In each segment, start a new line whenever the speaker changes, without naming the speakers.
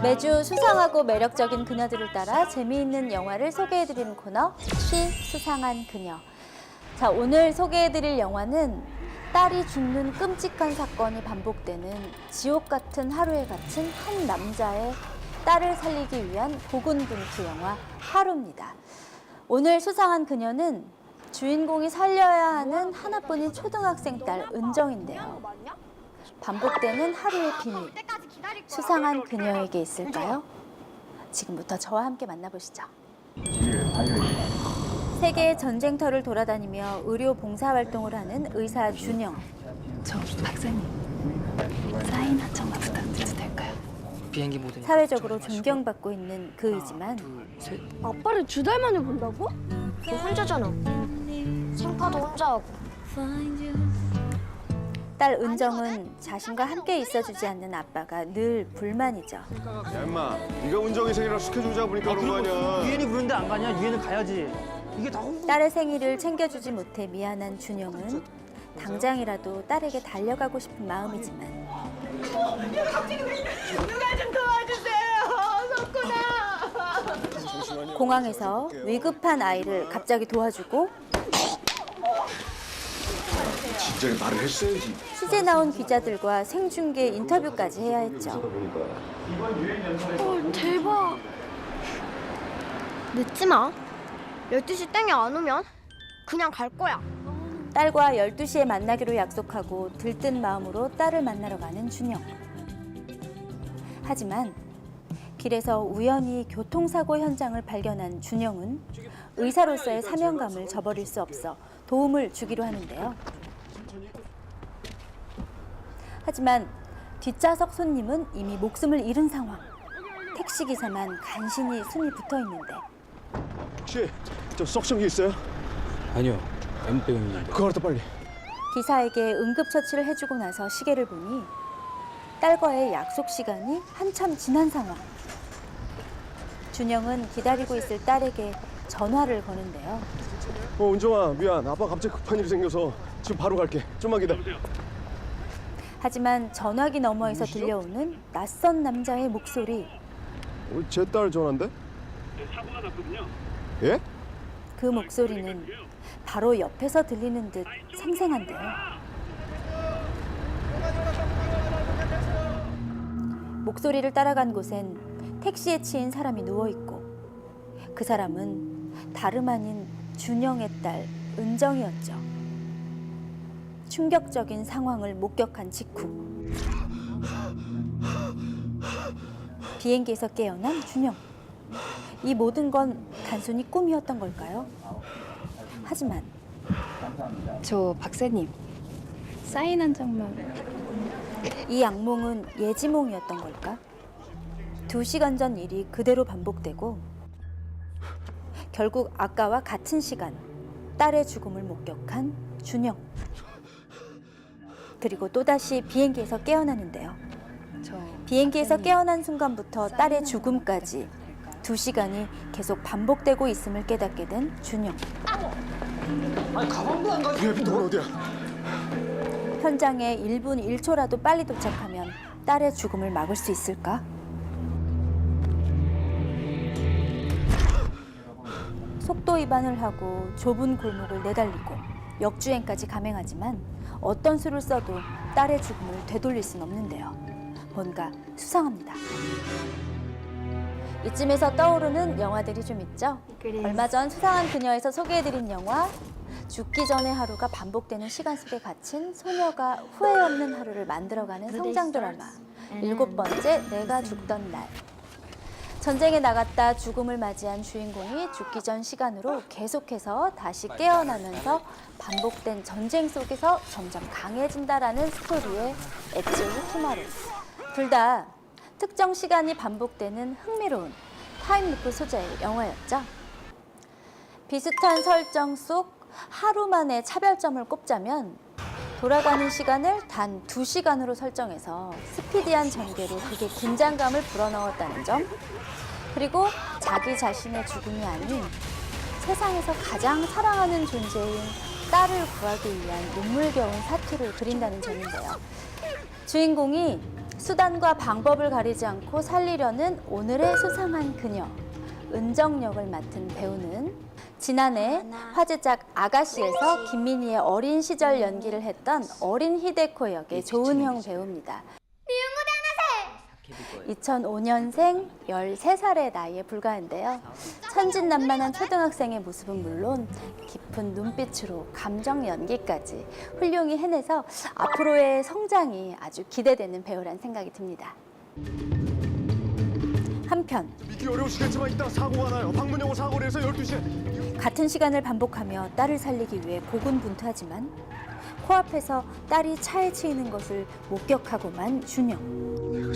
매주 수상하고 매력적인 그녀들을 따라 재미있는 영화를 소개해드리는 코너 시 수상한 그녀. 자, 오늘 소개해드릴 영화는 딸이 죽는 끔찍한 사건이 반복되는 지옥 같은 하루에 갇힌 한 남자의 딸을 살리기 위한 고군분투 영화 하루입니다. 오늘 수상한 그녀는 주인공이 살려야 하는 하나뿐인 초등학생 딸 은정인데요. 반복되는 하루의 비밀, 수상한 그녀에게 있을까요? 지금부터 저와 함께 만나보시죠. 세계의 전쟁터를 돌아다니며 의료 봉사활동을 하는 의사 준영.
저 박사님, 사인 한 장만 부탁드려도 될까요?
비행기 모드.
사회적으로 존경받고 있는 그이지만
둘, 셋.
아빠를 2달 만에 본다고? 너 혼자잖아. 생파도 혼자 하고.
딸 은정은 자신과 함께 있어주지 않는 아빠가 늘 불만이죠.
야 임마, 네가 운정이 생일이라 스케줄 잡으니까 그런 거 아니야.
유엔이 부르는데 안 가냐? 유엔은 가야지. 이게 다 홍보.
딸의 생일을 챙겨주지 못해 미안한 준영은 당장이라도 딸에게 달려가고 싶은 마음이지만 공항에서 위급한 아이를 갑자기 도와주고
진작에 말을 했어야지.
취재 나온 기자들과 생중계 인터뷰까지 해야 했죠.
헐, 대박. 늦지 마. 12시 땡이 안 오면 그냥 갈 거야.
딸과 12시에 만나기로 약속하고 들뜬 마음으로 딸을 만나러 가는 준영. 하지만 길에서 우연히 교통사고 현장을 발견한 준영은 의사로서의 사명감을 저버릴 수 없어 도움을 주기로 하는데요. 하지만 뒷좌석 손님은 이미 목숨을 잃은 상황. 택시기사만 간신히 숨이 붙어 있는데
혹시 저 석션기 있어요?
아니요, M병입니다.
그거 갖다 빨리.
기사에게 응급처치를 해주고 나서 시계를 보니 딸과의 약속 시간이 한참 지난 상황. 준영은 기다리고 있을 딸에게 전화를 거는데요.
은정아, 미안. 아빠 갑자기 급한 일이 생겨서 지금 바로 갈게. 좀만 기다려.
하지만 전화기 너머에서 들려오는 낯선 남자의 목소리.
제 딸 전화인데?
사고가 났거든요.
예?
그 목소리는 바로 옆에서 들리는 듯 생생한데요. 목소리를 따라간 곳엔 택시에 치인 사람이 누워있고 그 사람은 다름 아닌 준영의 딸 은정이었죠. 충격적인 상황을 목격한 직후 비행기에서 깨어난 준영. 이 모든 건 단순히 꿈이었던 걸까요? 하지만
저 박사님, 사인 한 장만.
이 악몽은 예지몽이었던 걸까? 2시간 전 일이 그대로 반복되고 결국 아까와 같은 시간 딸의 죽음을 목격한 준영. 그리고 또다시 비행기에서 깨어나는데요.
저
비행기에서 깨어난 순간부터 딸의 죽음까지 2시간이 계속 반복되고 있음을 깨닫게 된 준영.
아니 가방도 안 가지고.
야, 너 어디야?
현장에 1분 1초라도 빨리 도착하면 딸의 죽음을 막을 수 있을까? 속도 위반을 하고 좁은 골목을 내달리고 역주행까지 감행하지만 어떤 수를 써도 딸의 죽음을 되돌릴 순 없는데요. 뭔가 수상합니다. 이쯤에서 떠오르는 영화들이 좀 있죠? 얼마 전 수상한 그녀에서 소개해드린 영화 죽기 전의 하루가 반복되는 시간 속에 갇힌 소녀가 후회 없는 하루를 만들어가는 성장 드라마 7번째 내가 죽던 날. 전쟁에 나갔다 죽음을 맞이한 주인공이 죽기 전 시간으로 계속해서 다시 깨어나면서 반복된 전쟁 속에서 점점 강해진다라는 스토리의 엣지 투마루. 둘 다 특정 시간이 반복되는 흥미로운 타임루프 소재의 영화였죠. 비슷한 설정 속 하루만의 차별점을 꼽자면 돌아가는 시간을 단 2시간으로 설정해서 스피디한 전개로 극의 긴장감을 불어넣었다는 점, 그리고 자기 자신의 죽음이 아닌 세상에서 가장 사랑하는 존재인 딸을 구하기 위한 눈물겨운 사투를 그린다는 점인데요. 주인공이 수단과 방법을 가리지 않고 살리려는 오늘의 수상한 그녀, 은정 역을 맡은 배우는 지난해 화제작 아가씨에서 김민희의 어린 시절 연기를 했던 어린 히데코 역의 조은형 배우입니다. 2005년생 13살의 나이에 불과한데요. 천진난만한 초등학생의 모습은 물론 깊은 눈빛으로 감정 연기까지 훌륭히 해내서 앞으로의 성장이 아주 기대되는 배우란 생각이 듭니다. 한편
믿기 어려우시겠지만 이따 사고가 나요. 방문영호 사고를 해서 12시에.
같은 시간을 반복하며 딸을 살리기 위해 고군분투하지만 코앞에서 딸이 차에 치이는 것을 목격하고만 준영.
내가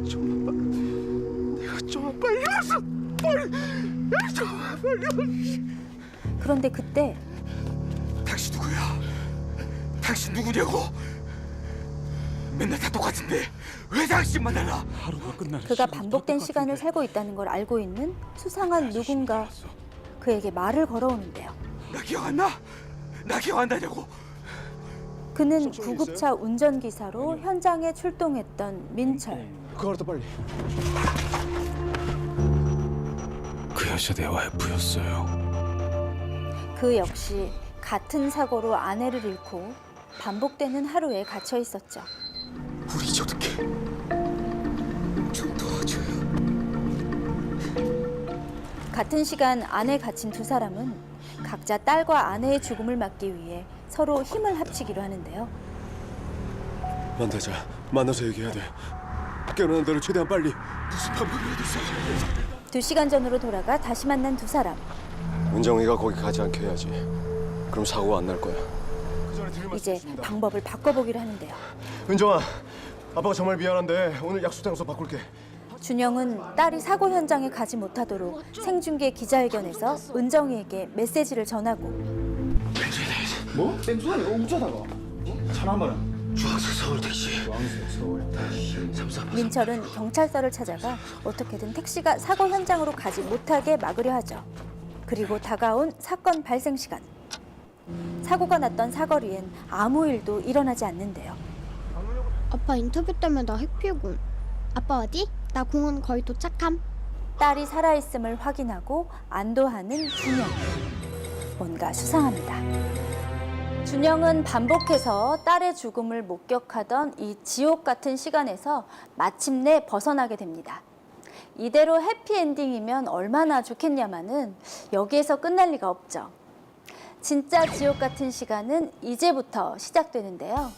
좀만 빨리 왔어. 빨리. 좀만 빨리 왔어.
그런데 그때
당신 누구야? 당신 누구냐고? 맨날 다 똑같은데 왜 당신만 달라?
하루가 끝나는
그가
시간이
반복된
더
시간을
똑같은데.
살고 있다는 걸 알고 있는 수상한 누군가 그에게 말을 걸어오는데요.
나 기억 안 나? 나 기억 안 나냐고?
그는 구급차 운전기사로 현장에 출동했던 민철.
그거 알았다 빨리.
그 여자 내 와이프였어요.
그 역시 같은 사고로 아내를 잃고 반복되는 하루에 갇혀 있었죠.
우리 이제 어떡해? 좀 도와줘요.
같은 시간 안에 갇힌 두 사람은 각자 딸과 아내의 죽음을 막기 위해 서로 힘을 합치기로 하는데요.
만나자. 만나서 얘기해야 돼. 깨어나는 대로 최대한 빨리.
무슨 방법이라도 있어.
2시간 전으로 돌아가 다시 만난 두 사람.
은정이가 거기 가지 않게 해야지. 그럼 사고가 안 날 거야.
이제 방법을 바꿔보기로 하는데요.
은정아, 아빠가 정말 미안한데 오늘 약속 장소 바꿀게.
준영은 딸이 사고 현장에 가지 못하도록 생중계 기자회견에서 은정이에게 메시지를 전하고
뭐? 땡수 아니고 웃자다가. 차한 번은.
중앙선 서울 택시.
민철은 경찰서를 찾아가 어떻게든 택시가 사고 현장으로 가지 못하게 막으려 하죠. 그리고 다가온 사건 발생 시간. 사고가 났던 사거리엔 아무 일도 일어나지 않는데요.
아빠 인터뷰 때문에 나 핵피해군. 아빠 어디? 나 공원 거의 도착함.
딸이 살아있음을 확인하고 안도하는 준영. 뭔가 수상합니다. 준영은 반복해서 딸의 죽음을 목격하던 이 지옥 같은 시간에서 마침내 벗어나게 됩니다. 이대로 해피엔딩이면 얼마나 좋겠냐마는 여기에서 끝날 리가 없죠. 진짜 지옥 같은 시간은 이제부터 시작되는데요.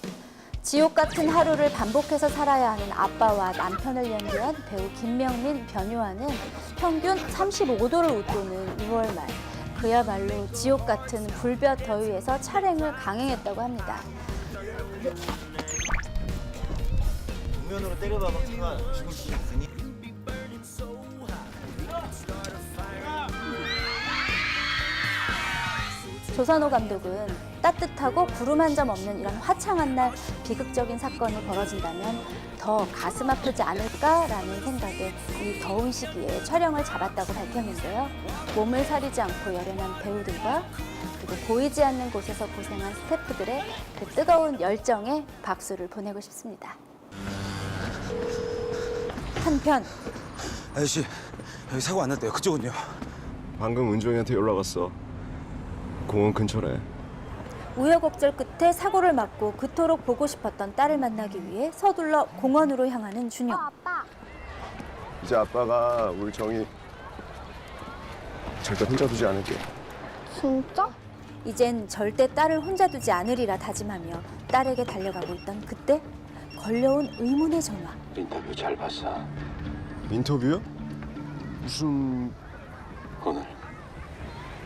지옥 같은 하루를 반복해서 살아야 하는 아빠와 남편을 연기한 배우 김명민, 변요한은 평균 35도를 웃도는 6월 말 그야말로 지옥 같은 불볕 더위에서 촬영을 강행했다고 합니다.
정면으로 때려봐 박수가 죽을 수 있으니.
조선호 감독은 따뜻하고 구름 한 점 없는 이런 화창한 날 비극적인 사건이 벌어진다면 더 가슴 아프지 않을까라는 생각에 이 더운 시기에 촬영을 잡았다고 밝혔는데요. 몸을 사리지 않고 열연한 배우들과 그리고 보이지 않는 곳에서 고생한 스태프들의 그 뜨거운 열정에 박수를 보내고 싶습니다. 한편
아저씨 여기 사고 안 났대요. 그쪽은요?
방금 은정이한테 연락 왔어. 공원 근처래.
우여곡절 끝에 사고를 막고 그토록 보고 싶었던 딸을 만나기 위해 서둘러 공원으로 향하는 준영.
아빠.
이제 아빠가 우리 정이 절대 혼자 두지 않을게.
진짜?
이젠 절대 딸을 혼자 두지 않으리라 다짐하며 딸에게 달려가고 있던 그때 걸려온 의문의 전화.
인터뷰 잘 봤어.
인터뷰요? 무슨...
오늘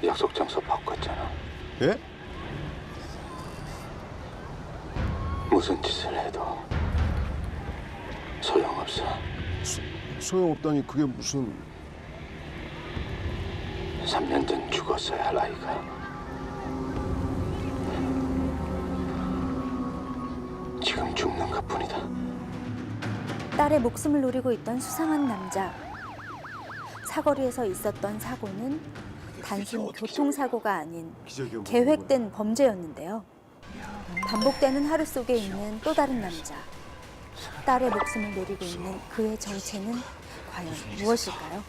약속 장소 바꿨잖아.
예?
무슨 짓을 해도 소용없어.
소용없다니 그게 무슨...
3년 전 죽었어야 할 아이가 지금 죽는 것뿐이다.
딸의 목숨을 노리고 있던 수상한 남자. 사거리에서 있었던 사고는 단순 교통사고가 아닌 계획된 범죄였는데요. 반복되는 하루 속에 있는 또 다른 남자. 딸의 목숨을 노리고 있는 그의 정체는 과연 무엇일까요?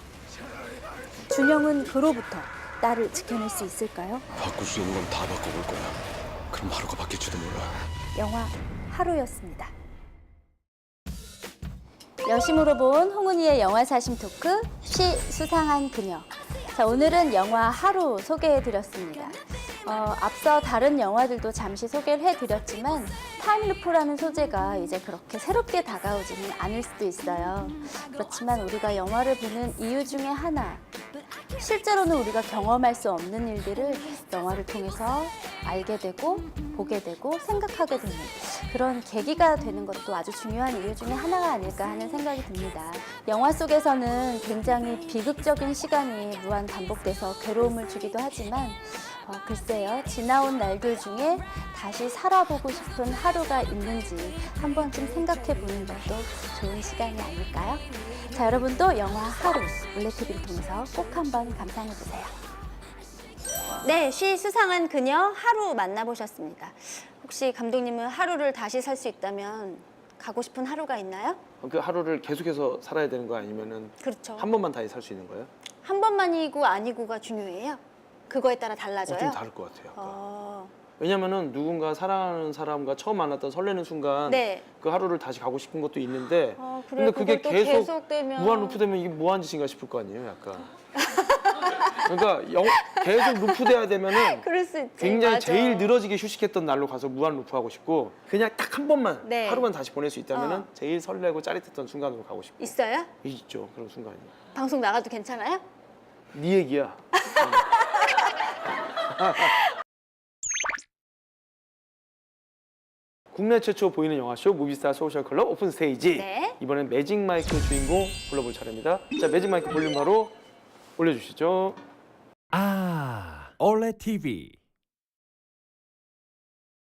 준영은 그로부터 딸을 지켜낼 수 있을까요?
바꿀 수 있는 건 다 바꿔볼 거야. 그럼 하루가 바뀔지도 몰라.
영화 하루였습니다. 여심으로 본 홍은희의 영화 사심 토크 쉬 수상한 그녀. 자, 오늘은 영화 하루 소개해드렸습니다. 앞서 다른 영화들도 잠시 소개를 해드렸지만 타임루프라는 소재가 이제 그렇게 새롭게 다가오지는 않을 수도 있어요. 그렇지만 우리가 영화를 보는 이유 중에 하나, 실제로는 우리가 경험할 수 없는 일들을 영화를 통해서 알게 되고 보게 되고 생각하게 되는 그런 계기가 되는 것도 아주 중요한 이유 중에 하나가 아닐까 하는 생각이 듭니다. 영화 속에서는 굉장히 비극적인 시간이 무한 반복돼서 괴로움을 주기도 하지만 글쎄요, 지나온 날들 중에 다시 살아보고 싶은 하루가 있는지 한 번쯤 생각해 보는 것도 좋은 시간이 아닐까요? 자, 여러분도 영화 하루 올레TV를 통해서 꼭 한번 감상해 보세요. 네, 쉬 수상한 그녀 하루 만나보셨습니다. 혹시 감독님은 하루를 다시 살 수 있다면 가고 싶은 하루가 있나요?
그 하루를 계속해서 살아야 되는 거 아니면은
그렇죠.
한 번만 다시 살 수 있는 거예요?
한 번만이고 아니고가 중요해요? 그거에 따라 달라져요?
좀 다를 것 같아요. 왜냐면은 누군가 사랑하는 사람과 처음 만났던 설레는 순간
네.
그 하루를 다시 가고 싶은 것도 있는데
그래,
근데 그게
그걸 또
계속
계속되면...
무한 루프되면 이게 뭐한 짓인가 싶을 거 아니에요, 약간. 그러니까 계속 루프돼야 되면은
그럴 수 있지.
굉장히
맞아.
제일 늘어지게 휴식했던 날로 가서 무한 루프하고 싶고 그냥 딱 한 번만
네.
하루만 다시 보낼 수 있다면은 제일 설레고 짜릿했던 순간으로 가고 싶고.
있어요?
있죠, 그런 순간이.
방송 나가도 괜찮아요?
네 얘기야. 국내 최초 보이는 영화쇼 무비스타 소셜 클럽 오픈 스테이지.
네.
이번엔 매직 마이크 주인공 불러볼 차례입니다. 자, 매직 마이크 볼륨 바로 올려주시죠.
올레TV